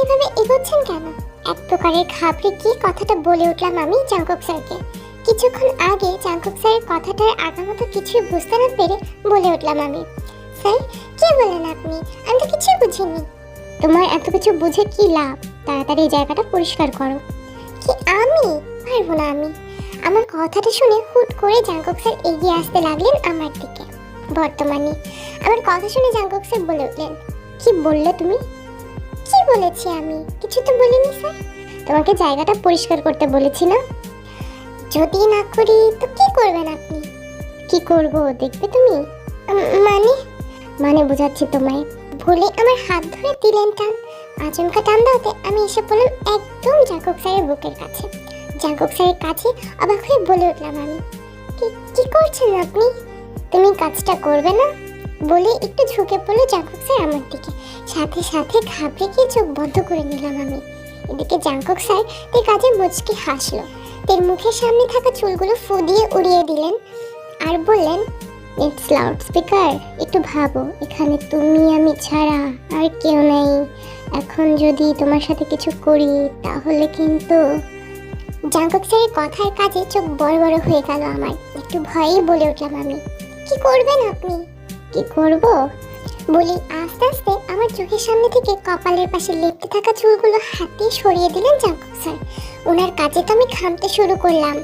এভাবে এগোচ্ছেন কেন? এক প্রকারের ঘাবড়ে গিয়ে কথাটা বলে উঠলাম আমি জাঙ্কুক স্যারকে। কিছুক্ষণ আগে জাঙ্কুক স্যারের কথাটার আগামতো কিছুই বুঝতে না পেরে বলে উঠলাম আমি, স্যার কি বলেন আপনি? আমি তো কিছুই বুঝিনি। তোমার এত কিছু বুঝে কি লাভ? তাড়াতাড়ি এই জায়গাটা পরিষ্কার করো। কি আমি? পারবো না আমি। আমার কথাটা শুনে হুট করে জাঙ্কুক স্যার এগিয়ে আসতে লাগলেন আমার দিকে। বর্তমানে আমার কথা শুনে জাঙ্কুক স্যার বলে উঠলেন, কি বললে তুমি? কি বলেছি আমি? কিছু তো বলিনি স্যার। তোমাকে জায়গাটা পরিষ্কার করতে বলেছি না? যদি না করি তো কি করবেন আপনি? কি করব দেখবে তুমি। মানে মানে বোঝাচ্ছি তোমায়। বলে আমার হাত ধরে দিলেন টান। আচমকা টান দাওতে আমি এসে পড়লাম একদম জাঙ্কুক স্যারের বুকের কাছে। জাঙ্কুক স্যারের কাছে অবাক হয়ে বলে উঠলাম আমি, কি করছেন আপনি? তুমি কাজটা করবে না? বলে একটু ঝুঁকে পড়লো জাঙ্কুক স্যার আমার দিকে। সাথে সাথে ঘাবড়ে গিয়ে চোখ বন্ধ করে নিলাম আমি। এদিকে জাঙ্কুক স্যার তার কাজে মুচকি হাসলো। তার মুখের সামনে থাকা চুলগুলো ফু দিয়ে উড়িয়ে দিলেন আর বললেন, ইটস লাউড স্পিকার, একটু ভাবো, এখানে তুমি আমি ছাড়া আর কেউ নেই। এখন যদি তোমার সাথে কিছু করি তাহলে কিন্তু। জাঙ্কুক স্যারের কথার কাজে চোখ বড় বড় হয়ে গেল আমার। একটু ভয়েই বলে উঠলাম আমি, কি করবেন আপনি? কি করব বলি আস্তে আস্তে আমার চোখের সামনে থেকে কপালের পাশে লেপটে থাকা চুলগুলো হাতে সরিয়ে দিলেন জাঙ্কুক স্যার। ওনার কাজে তো আমি ঘামতে শুরু করলাম।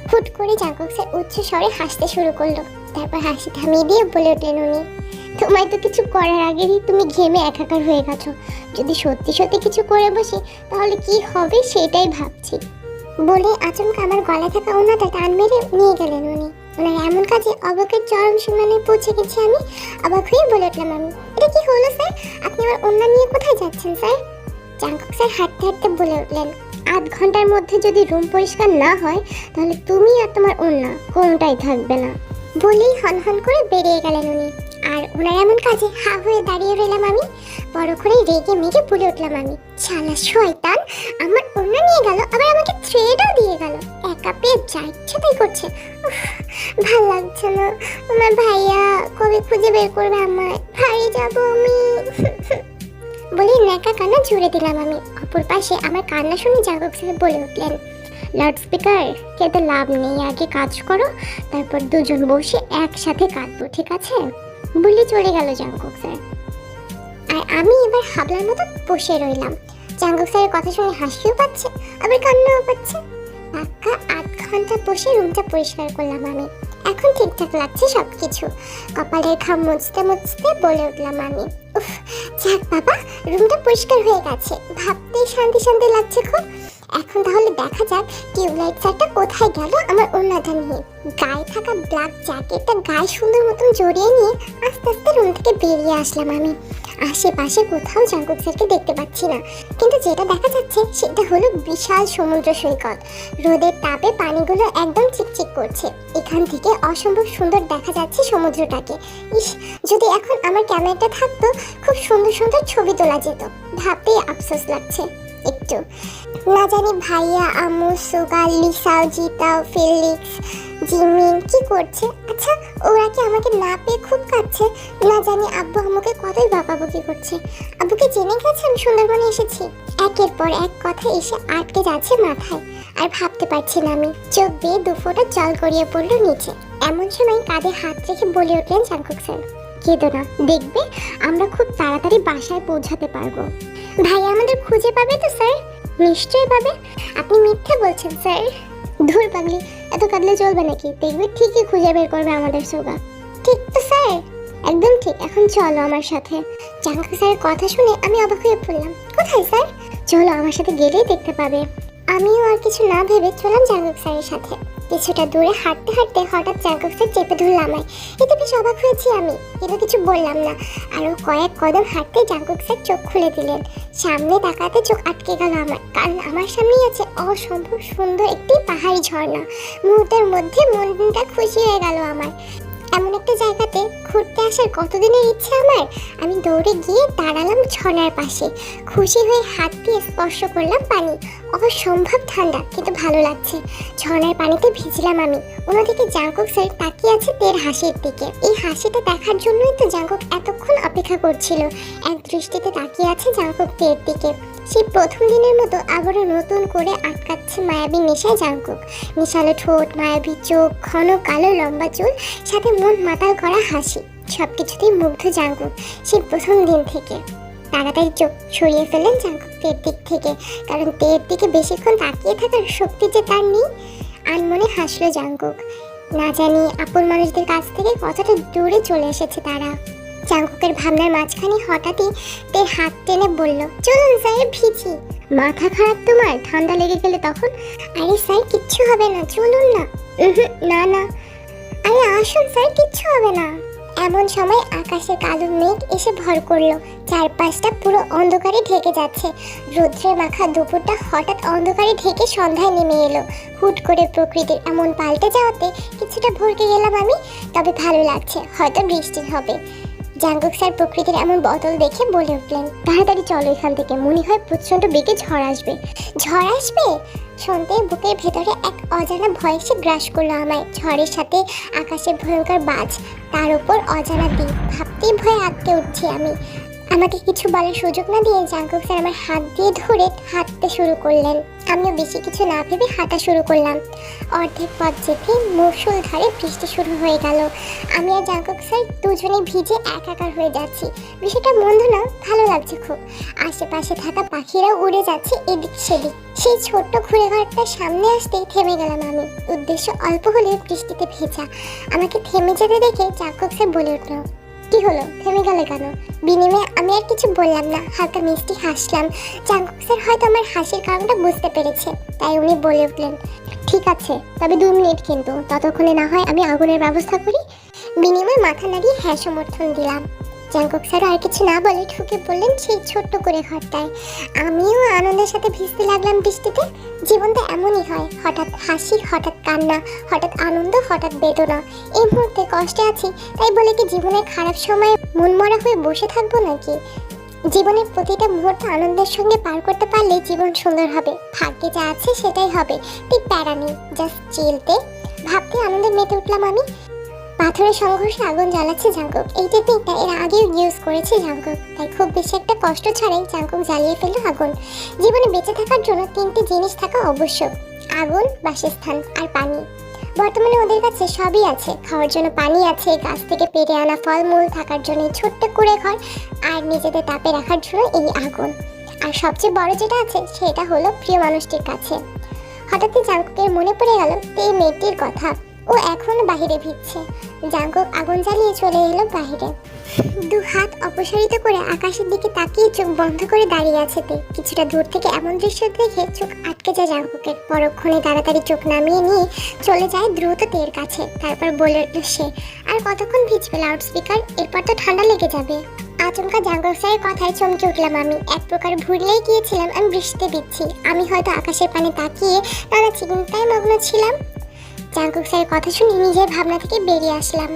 হুট করে জাঙ্কুক স্যার উচ্চ স্বরে হাসতে শুরু করলো। তারপর হাসি থামিয়ে দিয়ে বলে উঠলেন উনি, তোমায় তো কিছু করার আগেই তুমি ঘেমে একাকার হয়ে গেছো। যদি সত্যি সত্যি কিছু করে বসি তাহলে কি হবে সেটাই ভাবছি। বলে আচমকা আমার গলায় থাকা ওনাটা টান মেরে নিয়ে গেলেন উনি। ওনার এমন কাজে অবাকের চরম সীমানায় পৌঁছে গেছি আমি। অবাক হয়ে বলে উঠলাম আমি, এটা কি হলো স্যার? আপনি আমার ওন্না নিয়ে কোথায় যাচ্ছেন স্যার? জাঙ্কুক স্যার হাঁটতে হাঁটতে বলে উঠলেন, আধ ঘন্টার মধ্যে যদি রুম পরিষ্কার না হয় তাহলে তুমি আর তোমার ওন্না কোনটাই থাকবে না। বলেই হন হন করে বেরিয়ে গেলেন উনি। আর ওনার এমন কাজে হা হয়ে দাঁড়িয়ে রইলাম আমি। বড় করে রেগে মেগে বলে উঠলাম আমি, শালা শয়তান, আমার ওন্না নিয়ে গেল, আবার আমাকে থ্রেডও দিয়ে গেল। একা পেয়ে যা ইচ্ছে তাই করছে। ভাল লাগছে না। আমার ভাইয়া কবে খুঁজে বের করবে আমায়? ভাই যাবো আমি। বলে নেকা কান্না জুড়ে দিলাম আমি। অপর পাশে আমার কান্না শুনে জাঙ্কুক স্যার বলে উঠলেন, লাউড স্পিকার খেতে লাভ নেই, আগে কাজ করো, তারপর দুজন বসে একসাথে কাটবো, ঠিক আছে? বলে চলে গেল জাঙ্কুক স্যার। আর আমি এবার হাবলার মতো বসে রইলাম। জাঙ্কুক স্যারের কথা শুনে হাসিও পাচ্ছে আবার কান্নাও পাচ্ছে। পাক্কা 8 ঘন্টা বসে রুমটা পরিষ্কার করলাম আমি। এখন ঠিকঠাক লাগছে সবকিছু। কপালের ঘাম মুছতে মুছতে বলে উঠলাম আমি, উফ, যাক বাবা, রুমটা পরিষ্কার হয়ে গেছে, ভাবতেই শান্তি শান্তি লাগছে খুব। এখন তাহলে দেখা যাক টিউবলাইট স্যারটা কোথায় গেল আমার ওন্নাটা নিয়ে। গায়ে থাকা ব্ল্যাক জ্যাকেটটা গায়ে সুন্দর মতন জড়িয়ে নিয়ে আস্তে আস্তে রুম থেকে বেরিয়ে আসলাম আমি। আশেপাশে কোথাও জাঙ্কুক স্যারকে দেখতে পাচ্ছি না, কিন্তু যেটা দেখা যাচ্ছে সেটা হলো বিশাল সমুদ্র সৈকত। রোদের তাপে পানিগুলো একদম চিকচিক করছে। এখান থেকে অসম্ভব সুন্দর দেখা যাচ্ছে সমুদ্রটাকে। ইস, যদি এখন আমার ক্যামেরাটা থাকতো খুব সুন্দর সুন্দর ছবি তোলা যেত। ভাবতেই আফসোস লাগছে একটু। না জানি ভাইয়া, আম্মু, সুগা, লিসা, জিতাও, ফেলিক্স, জিমিন কি করছে? আচ্ছা, ওরা কি আমাকে না পেয়ে খুব কাঁদছে? না জানি আব্বু আম্মুকে কতই বকাবকি করছে। আব্বুকে জেনে গেছে আমি সুন্দরবনে এসেছি। একের পর এক কথা এসে আটকে যাচ্ছে মাথায়, আর ভাবতে পারছি না আমি। চোখ বেয়ে 2 ফোঁটা জল গড়িয়ে পড়লো নিচে। এমন সময় কাঁধে হাত রেখে বলে উঠলেন জাঙ্কুক স্যার, কেঁদো না, দেখবে আমরা খুব তাড়াতাড়ি বাসায় পৌঁছাতে পারবো। ভাইয়া আমাদের খুঁজে পাবে তো স্যার? নিশ্চয়ই পাবে। আপনি মিথ্যে বলছেন স্যার। ধুর পাগলি, এত কাঁদলে চলবে নাকি? দেখবে ঠিকই খুঁজে বের করবে আমাদের সোগা। ঠিক তো স্যার, একদম ঠিক। এখন চলো আমার সাথে। জাঙ্কুক স্যারের কথা শুনে আমি অবাক হয়ে পড়লাম। কোথায় স্যার? চলো, আমার সাথে গেলেই দেখতে পাবে। আমিও আর কিছু না ভেবে চললাম জাঙ্কুক স্যারের সাথে। কিছুটা দূরে হাঁটতে হাঁটতে হঠাৎ জাঙ্কুক স্যার চেপে ধরল আমায়। এতে বেশ অবাক হয়েছি আমি, কিন্তু কিছু বললাম না। আরও কয়েক কদম হাঁটতে জাঙ্কুক স্যার চোখ খুলে দিলেন। সামনে তাকাতে চোখ আটকে গেল আমার, কারণ আমার সামনেই আছে অসম্ভব সুন্দর একটি পাহাড়ি ঝর্ণা। মুহূর্তের মধ্যে মনটা খুশি হয়ে গেল আমার। এমন একটা জায়গাতে ঘুরতে আসার কতদিনের ইচ্ছে আমার। আমি দৌড়ে গিয়ে দাঁড়ালাম ঝর্ণার পাশে। খুশি হয়ে হাত দিয়ে স্পর্শ করলাম পানি। অসম্ভব ঠান্ডা, কিন্তু ভালো লাগছে। ঝর্ণার পানিতে ভিজলাম আমি। অন্যদিকে জাঙ্কুক স্যার তাকিয়ে আছে তের হাসির দিকে। এই হাসিটা দেখার জন্যই তো জাঙ্কুক এতক্ষণ অপেক্ষা করছিল। এক দৃষ্টিতে তাকিয়ে আছে জাঙ্কুক তের দিকে। সেই প্রথম দিনের মতো আবারও নতুন করে আটকাচ্ছে মায়াবী নেশায় জাংকুক। মিশালো ঠোঁট, মায়াবী চোখ, ঘন কালো লম্বা চুল, সাথে মন মাতাল করা হাসি, সবকিছুতেই মুগ্ধ জাংকুক সেই প্রথম দিন থেকে। তাড়াতাড়ি চোখ সরিয়ে ফেলেন জাংকুক তের দিক থেকে, কারণ তের দিকে বেশিক্ষণ তাকিয়ে থাকার শক্তি যে তার নেই। আনমনে হাসলো জাংকুক। না জানি আপন মানুষদের কাছ থেকে কতটা দূরে চলে এসেছে তারা। জাংকুকের ভাবনার মাঝখানে হঠাৎই তের হাত টেনে বলল, চলুন স্যার, ভিজি। মাথা খারাপ তোমার? ঠান্ডা লেগে গেলে তখন? আরে স্যার, কিচ্ছু হবে না, চলুন না। না না, আরে আসুন স্যার, কিচ্ছু হবে না। এমন সময় আকাশে কালো মেঘ এসে ভর করলো। চারপাশটা পুরো অন্ধকারে ঢেকে যাচ্ছে। রৌদ্রে মাখা দুপুরটা হঠাৎ অন্ধকারে ঢেকে সন্ধ্যায় নেমে এলো। হুট করে প্রকৃতির এমন পাল্টে যাওয়াতে কিছুটা ভরকে গেলাম আমি। তবে ভালো লাগছে, হয়তো বৃষ্টি হবে। জাংকুক স্যার প্রকৃতির এমন বদল দেখে বলে উঠলেন, তাড়াতাড়ি চলো এখান থেকে, মনে হয় প্রচন্ড বেগে ঝড় আসবে। ঝড় আসবে? শুনতে বুকের ভেতরে এক অজানা ভয় এসে গ্রাস করলো আমায়। ঝড়ের সাথে আকাশের ভয়ঙ্কর বাজ, তার উপর অজানা দ্বীপ, ভাবতেই ভয়ে আটকে উঠছি আমি। আমাকে কিছু বলার সুযোগ না দিয়ে জাংকুক স্যার আমার হাত দিয়ে ধরে হাঁটতে শুরু করলেন। আমিও বেশি কিছু না ভেবে হাঁটা শুরু করলাম। অর্ধেক পথ যেতে মুষলধারে বৃষ্টি শুরু হয়ে গেল। আমি আর জাংকুক স্যার দুজনে ভিজে একাকার হয়ে যাচ্ছি। বিষয়টা মন্দ না, ভালো লাগছে খুব। আশেপাশে থাকা পাখিরাও উড়ে যাচ্ছে এদিক সেদিক। সেই ছোট্ট ঘুরে ঘরটার সামনে আসতেই থেমে গেলাম আমি। উদ্দেশ্য অল্প হলেও বৃষ্টিতে ভেজা। আমাকে থেমে যেতে দেখে জাংকুক স্যার বলে উঠল, কি হলো, থেমে গেলে কেন? বিনিময়ে আমি আর কিছু বললাম না, হালকা মিষ্টি হাসলাম। জাংকুক স্যার হয়তো আমার হাসির কারণটা বুঝতে পেরেছে, তাই উনি বলে উঠলেন, ঠিক আছে, তবে 2 মিনিট, কিন্তু ততক্ষণে না হয় আমি আগুনের ব্যবস্থা করি। বিনিময়ে মাথা নাড়িয়ে হ্যাঁ সমর্থন দিলাম। জাংকুক স্যার আর কিছু না বলে ঢুকে পড়লেন সেই ছোট্ট করে ঘরটায়। আমিও আনন্দের সাথে ভিজতে লাগলাম বৃষ্টিতে। জীবনটা এমনই হয়, হঠাৎ হাসি, হঠাৎ কান্না, হঠাৎ আনন্দ, হঠাৎ বেদনা। এই মুহূর্তে কষ্টে আছি, তাই বলে কি জীবনের খারাপ সময়ে মনমরা হয়ে বসে থাকবো নাকি? জীবনের প্রতিটা মুহূর্ত আনন্দের সঙ্গে পার করতে পারলে জীবন সুন্দর হবে। ভাগ্যে যা আছে সেটাই হবে, ঠিক প্যারা নেই, জাস্ট চিলতে। ভাবতে আনন্দে মেতে উঠলাম আমি। পাথরের সংঘর্ষে আগুন জ্বালাচ্ছে জাংকুক। এই টেকনিকটা এর আগেও ইউজ করেছে জাংকুক, তাই খুব বেশি একটা কষ্ট ছাড়াই জাংকুক জ্বালিয়ে ফেলল আগুন। জীবনে বেঁচে থাকার জন্য 3টি জিনিস থাকা আবশ্যক: আগুন, বাসস্থান আর পানি। বর্তমানে ওদের কাছে সবই আছে। খাওয়ার জন্য পানি আছে, গাছ থেকে পেড়ে আনা ফলমূল, থাকার জন্য ছোট্ট কুঁড়ে ঘর, আর নিজেদের তাপে রাখার জন্য এই আগুন। আর সবচেয়ে বড় যেটা আছে সেটা হলো প্রিয় মানুষটির কাছে। হঠাৎই জাংকুকের মনে পড়ে গেল এই মেয়েটির কথা। ও এখনো বাহিরে ভিজছে। জাংকুক আগুন জ্বালিয়ে চলে এলো বাহিরে। 2 হাত অপসারিত করে আকাশের দিকে তাকিয়ে চোখ বন্ধ করে দাঁড়িয়ে আছে তে। কিছুটা দূর থেকে এমন দৃশ্য দেখে চোখ আটকে যায় জাংকুকের। পরক্ষণে তাড়াতাড়ি চোখ নামিয়ে নিয়ে চলে যায় দ্রুত তের কাছে। তারপর বলে উঠল সে, আর কতক্ষণ ভিজবে লাউড স্পিকার, এরপর তো ঠান্ডা লেগে যাবে। আচমকা জাংকুক স্যারের কথায় চমকে উঠলাম আমি। এক প্রকার ভুললেই গিয়েছিলাম আমি বৃষ্টিতে ভিজছি। আমি হয়তো আকাশের পানে তাকিয়ে নানা চিন্তায় মগ্ন ছিলাম। জাংকুক স্যারের কথা শুনে নিজের ভাবনা থেকে বেরিয়ে আসলাম।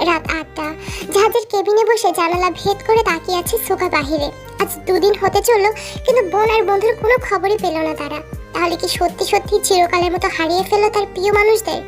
রাত 8টা। জাহাজের কেবিনে বসে জানালা ভেদ করে তাকিয়ে আছে সুগা বাহিরে। আজ 2 দিন হতে চললো, কিন্তু বোন আর বন্ধুর কোনো খবরই পেল না তারা। তাহলে কি সত্যি সত্যি চিরকালের মতো হারিয়ে ফেললো তার প্রিয় মানুষদের?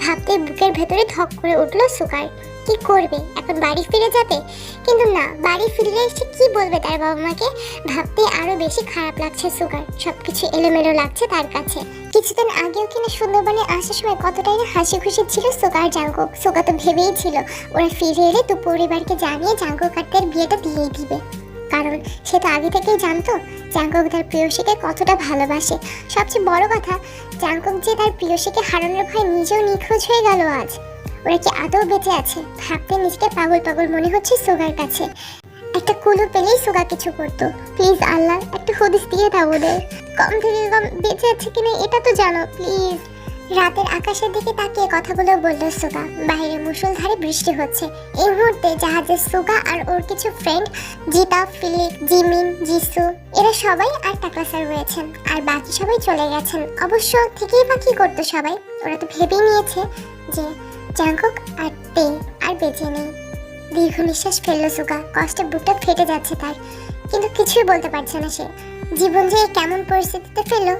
ভাবতে বুকের ভেতরে ধক করে উঠলো সুগার। কি করবে এখন? বাড়ি ফিরে যাবে? কিন্তু না, বাড়ি ফিরলে এসে কি বলবে তার বাবা মাকে? ভাবতে আরো বেশি খারাপ লাগছে সুগার। সবকিছু এলোমেলো লাগছে তার কাছে। কিছুদিন আগেও কিনা সুন্দরবনে আসার সময় কতটাই না হাসি খুশি ছিল সুগা আর জাংকুক। সুগা তো ভেবেই ছিল ওরা ফিরে এলে তো পরিবারকে জানিয়ে জাংকুক আর তার বিয়েটা দিয়ে দিবে, কারণ সে তো আগে থেকেই জানতো জাংকুক তার প্রিয়সীকে কতটা ভালোবাসে। সবচেয়ে বড় কথা, জাংকুক যে তার প্রিয়সীকে হারানোর ভয় নিজেও নিখোঁজ হয়ে গেল আজ। ওরা কি আদৌ বেঁচে আছে? ভাবতে নিজেকে পাগল পাগল মনে হচ্ছে সুগার কাছে। একটা কুলু পেলেই সুগা কিছু করতো। প্লিজ আল্লাহ, একটা হদিস দিয়ে দাও ওদের। কম থেকে কম বেঁচে আছে কিনা এটা তো জানো প্লিজ। রাতের আকাশের দিকে তাকিয়ে কথাগুলো বলল সুগা। বাইরে মুষলধারে বৃষ্টি হচ্ছে। এই মুহূর্তে জাহাজে সুগা আর ওর কিছু ফ্রেন্ড, জিতা, ফিলিপ, জিমিন, জিসু, এরা সবাই আর টাকলা স্যার রয়েছেন। আর বাকি সবাই চলে গেছেন। অবশ্য থেকেই বা কি করতো সবাই? ওরা তো ভেবেই নিয়েছে যে জাংকুক আর তে আর বেঁচে নেই। দীর্ঘ নিঃশ্বাস ফেললো সুগা। কষ্টে বুকটা ফেটে যাচ্ছে তার, কিন্তু কিছুই বলতে পারছে না সে। জীবন যে কেমন পরিস্থিতিতে ফেললো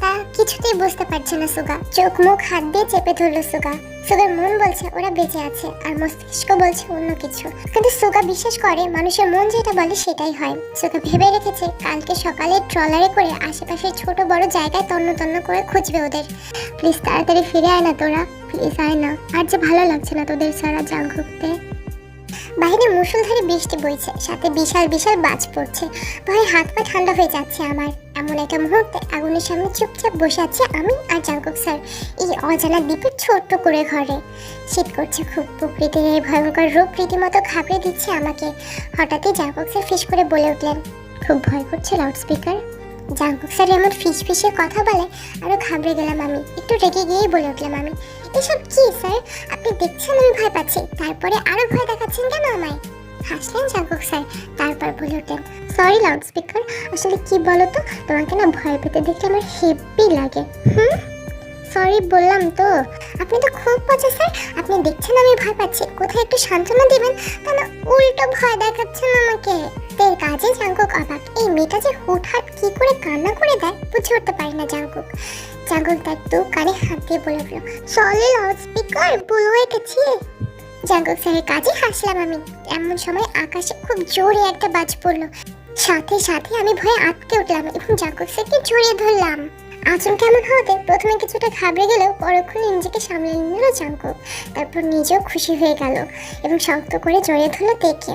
তা কিছুতেই বুঝতে পারছে না সুগা। চোখ মুখ হাত দিয়ে চেপে ধরলো সুগা। সুগার মন বলছে ওরা বেঁচে আছে আর মস্তিষ্ক বলছে অন্য কিছু, কিন্তু সুগা বিশ্বাস করে মানুষের মন যেটা বলে সেটাই হয়। সুগা ভেবে রেখেছে কালকে সকালে ট্রলারে করে আশেপাশে ছোট বড় জায়গায় তন্ন তন্ন করে খুঁজবে ওদের। প্লিজ তাড়াতাড়ি ফিরে আয় না তোরা, প্লিজ আয় না, আর যে ভালো লাগছে না তোদের ছাড়া জাঙ্কুকতে। বাইরে মুষলধারে বৃষ্টি বইছে, সাথে বিশাল বিশাল বাজ পড়ছে। ভয়ে হাত পা ঠান্ডা হয়ে যাচ্ছে আমার। এমন একটা মুহূর্তে আগুনের সামনে চুপচাপ বসে আছি আমি আর জাঙ্কুক স্যার এই অজানা দ্বীপের ছোট্ট করে ঘরে। শীত করছে খুব। প্রকৃতির এই ভয়ঙ্কর রূপ রীতিমতো ঘাবড়ে দিচ্ছে আমাকে। হঠাৎই জাঙ্কুক স্যার ফিস করে বলে উঠলেন, খুব ভয় করছে লাউডস্পিকার। জাঙ্কুক স্যার এমন ফিস ফিসে কথা বলে আরো ঘাবড়ে গেলাম আমি। একটু রেগে গিয়েই বলে উঠলাম আমি, এসব কি স্যার, আপনি দেখছেন আমি ভয় পাচ্ছি, তারপরে আরো ভয় দেখাচ্ছেন কেন আমায়? হাসলেন জাঙ্কুক স্যার, তারপর বলে উঠলেন, সরি লাউডস্পিকার, আসলে কি বলতো, তোমাকে না ভয় পেতে দেখলে আমার হেব্বি লাগে। সরি বললাম তো। আপনি তো খুব পচা স্যার, আপনি দেখছেন আমি ভয় পাচ্ছি, কোথায় একটু সান্ত্বনা দিবেন, তা না উল্টো ভয় দেখাচ্ছেন আমাকে। তের কাজে জাঙ্কুক অবাক, এই মেয়েটা যে হুটহাট কি করে কান্না করে দেয় বুঝে উঠতে পারি না জাঙ্কুক। জাঙ্কুক তার দু কানে হাত দিয়ে বলে উঠল, সরি লাউডস্পিকার, ভুল হয়ে গেছে। জাঙ্কুক স্যারের কাজে হাসলাম আমি। এমন সময় আকাশে খুব জোরে একটা বাজ পড়লো। সাথে সাথে আমি ভয়ে আটকে উঠলাম এবং জাঙ্কুক স্যারকে জড়িয়ে ধরলাম। আচমকা কেমন হতে প্রথমে কিছুটা ঘাবড়ে গেলেও পরক্ষণে নিজেকে সামলে নিল জাঙ্কুক। তারপর নিজেও খুশি হয়ে গেল এবং শক্ত করে জড়িয়ে ধরলো দেখে।